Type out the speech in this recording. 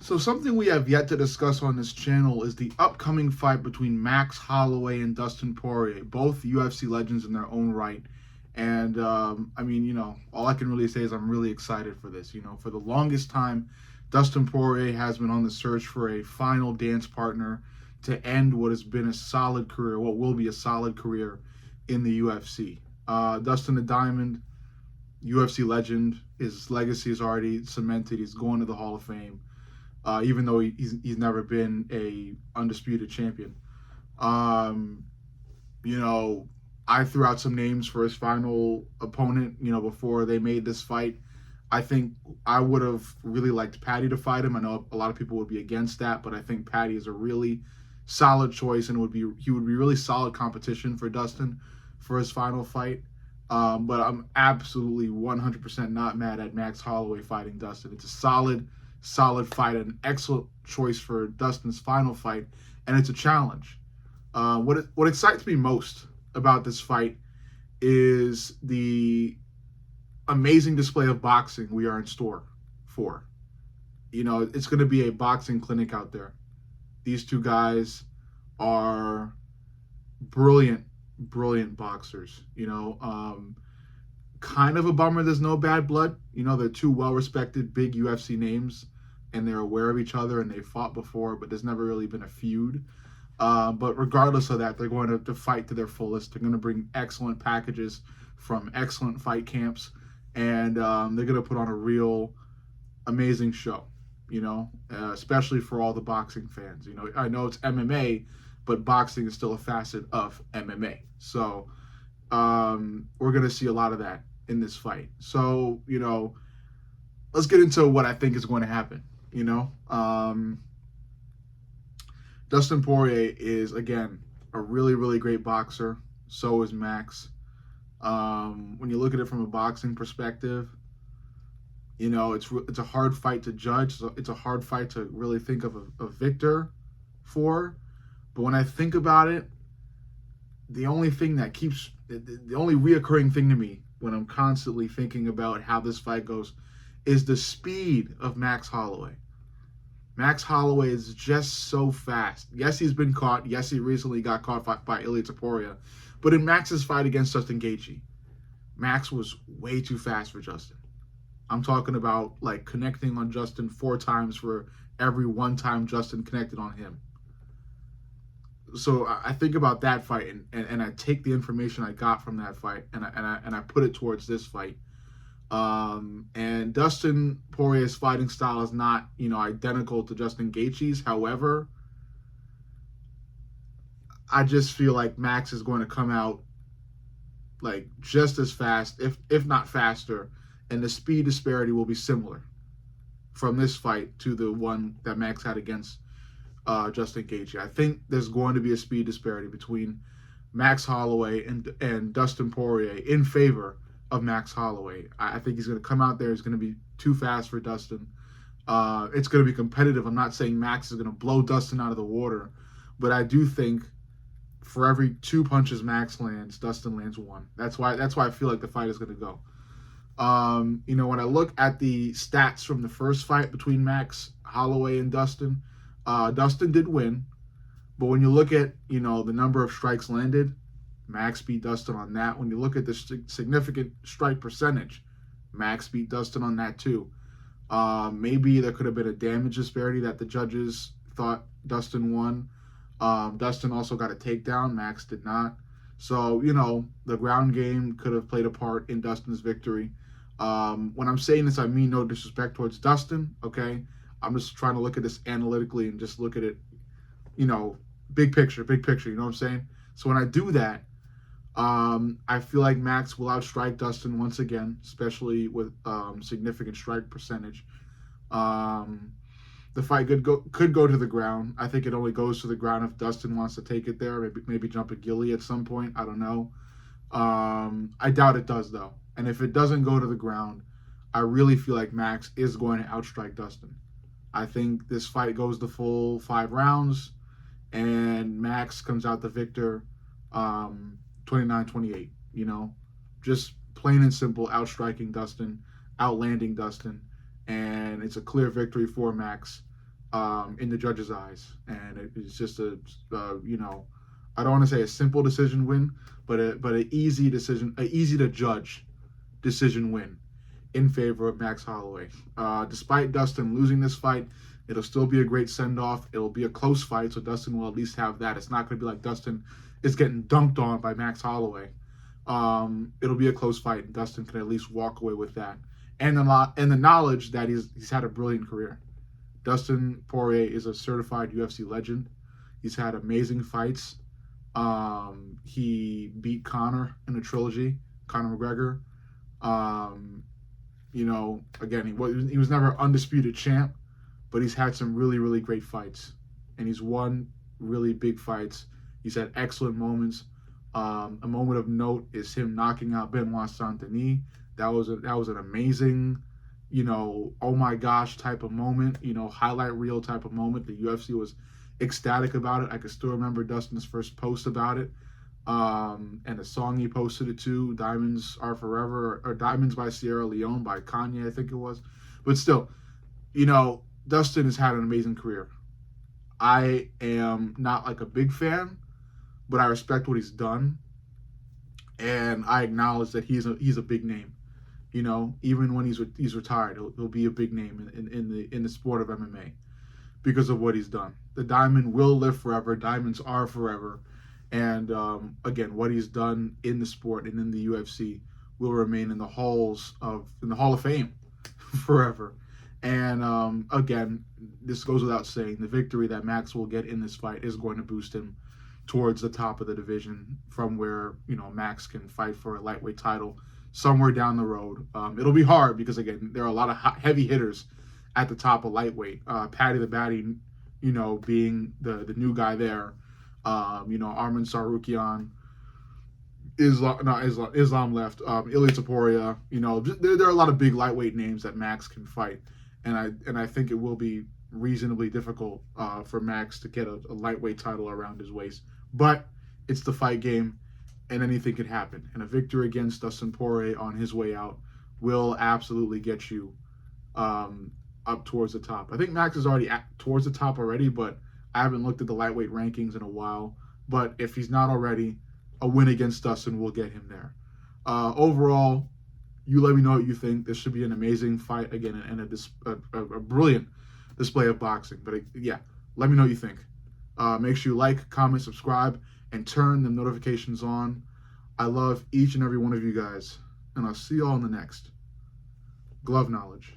So something we have yet to discuss on this channel is the upcoming fight between Max Holloway and Dustin Poirier, both UFC legends in their own right. And I mean, all I can really say is I'm really excited for this. For the longest time, Dustin Poirier has been on the search for a final dance partner to end what has been a solid career, what will be a solid career in the UFC. Dustin the Diamond, UFC legend, his legacy is already cemented. He's going to the Hall of Fame, even though he's never been a undisputed champion. Um, you know, I threw out some names for his final opponent. Before they made this fight, I think I would have really liked Paddy to fight him. I know a lot of people would be against that, but I think Paddy is a really solid choice and he would be really solid competition for Dustin for his final fight. But I'm absolutely 100% not mad at Max Holloway fighting Dustin. It's a solid fight, an excellent choice for Dustin's final fight, and it's a challenge. What excites me most about this fight is the amazing display of boxing we are in store for. It's going to be a boxing clinic out there. These two guys are brilliant boxers. Kind of a bummer there's no bad blood. They're two well-respected big UFC names, and they're aware of each other, and they've fought before, but there's never really been a feud. But regardless of that, they're going to fight to their fullest. They're going to bring excellent packages from excellent fight camps, and they're going to put on a real amazing show, especially for all the boxing fans. I know it's MMA, but boxing is still a facet of MMA. So we're going to see a lot of that in this fight. So, let's get into what I think is going to happen. Dustin Poirier is, again, a really great boxer. So is Max. When you look at it from a boxing perspective, it's a hard fight to judge. It's a hard fight to really think of a victor for. But when I think about it, the only reoccurring thing to me when I'm constantly thinking about how this fight goes is the speed of Max Holloway. Max Holloway is just so fast. Yes, he's been caught. Yes, he recently got caught by Ilia Topuria. But in Max's fight against Justin Gaethje, Max was way too fast for Justin. I'm talking about connecting on Justin 4 times for every 1 time Justin connected on him. So I think about that fight and I take the information I got from that fight and I put it towards this fight. And Dustin Poirier's fighting style is not, identical to Justin Gaethje's. However, I just feel like Max is going to come out just as fast, if not faster, and the speed disparity will be similar from this fight to the one that Max had against Justin Gaethje. I think there's going to be a speed disparity between Max Holloway and Dustin Poirier in favor of Max Holloway. I think he's going to come out there. He's going to be too fast for Dustin. It's going to be competitive. I'm not saying Max is going to blow Dustin out of the water, but I do think for every 2 punches Max lands, Dustin lands 1. That's why I feel like the fight is going to go. When I look at the stats from the first fight between Max Holloway and Dustin, Dustin did win, but when you look at the number of strikes landed, Max beat Dustin on that. When you look at the significant strike percentage, Max beat Dustin on that too. Maybe there could have been a damage disparity that the judges thought Dustin won. Dustin also got a takedown. Max did not. So, the ground game could have played a part in Dustin's victory. When I'm saying this, I mean no disrespect towards Dustin, okay? I'm just trying to look at this analytically and just look at it, big picture, you know what I'm saying? So when I do that, I feel like Max will outstrike Dustin once again, especially with significant strike percentage. The fight could go to the ground. I think it only goes to the ground if Dustin wants to take it there, maybe jump a ghillie at some point. I don't know. I doubt it does, though. And if it doesn't go to the ground, I really feel like Max is going to outstrike Dustin. I think this fight goes the full 5 rounds, and Max comes out the victor 29-28, just plain and simple outstriking Dustin, outlanding Dustin, and it's a clear victory for Max. in the judges' eyes, and it's just a I don't want to say a simple decision win, but an easy decision, a easy to judge decision win in favor of Max Holloway. Despite Dustin losing this fight, it'll still be a great send-off. It'll be a close fight, so Dustin will at least have that. It's not going to be like Dustin is getting dunked on by Max Holloway. It'll be a close fight, and Dustin can at least walk away with that. And the knowledge that he's had a brilliant career. Dustin Poirier is a certified UFC legend. He's had amazing fights. He beat Conor in a trilogy, Conor McGregor. Again, he was never undisputed champ, but he's had some really, really great fights, and he's won really big fights. He's had excellent moments. A moment of note is him knocking out Benoit Saint-Denis. That was an amazing, oh my gosh type of moment, highlight reel type of moment. The UFC was ecstatic about it. I can still remember Dustin's first post about it. And the song he posted it to, Diamonds Are Forever, or Diamonds by Sierra Leone by Kanye, I think it was. But still, Dustin has had an amazing career. I am not like a big fan, but I respect what he's done. And I acknowledge that he's a big name. Even when he's retired, he'll be a big name in the sport of MMA because of what he's done. The diamond will live forever. Diamonds are forever. And again, what he's done in the sport and in the UFC will remain in the Hall of Fame forever. And again, this goes without saying, the victory that Max will get in this fight is going to boost him towards the top of the division, from where Max can fight for a lightweight title somewhere down the road. It'll be hard because again, there are a lot of heavy hitters at the top of lightweight. Paddy the Baddy, being the new guy there. Arman Tsarukyan, Islam left, Ilia Topuria. There are a lot of big lightweight names that Max can fight, and I think it will be reasonably difficult for Max to get a lightweight title around his waist. But it's the fight game, and anything can happen. And a victory against Dustin Poirier on his way out will absolutely get you up towards the top. I think Max is already towards the top already, but I haven't looked at the lightweight rankings in a while. But if he's not already, a win against Dustin will get him there. Overall, you let me know what you think. This should be an amazing fight again, and a brilliant display of boxing. But let me know what you think. Make sure you like, comment, subscribe, and turn the notifications on. I love each and every one of you guys, and I'll see you all in the next Glove Knowledge.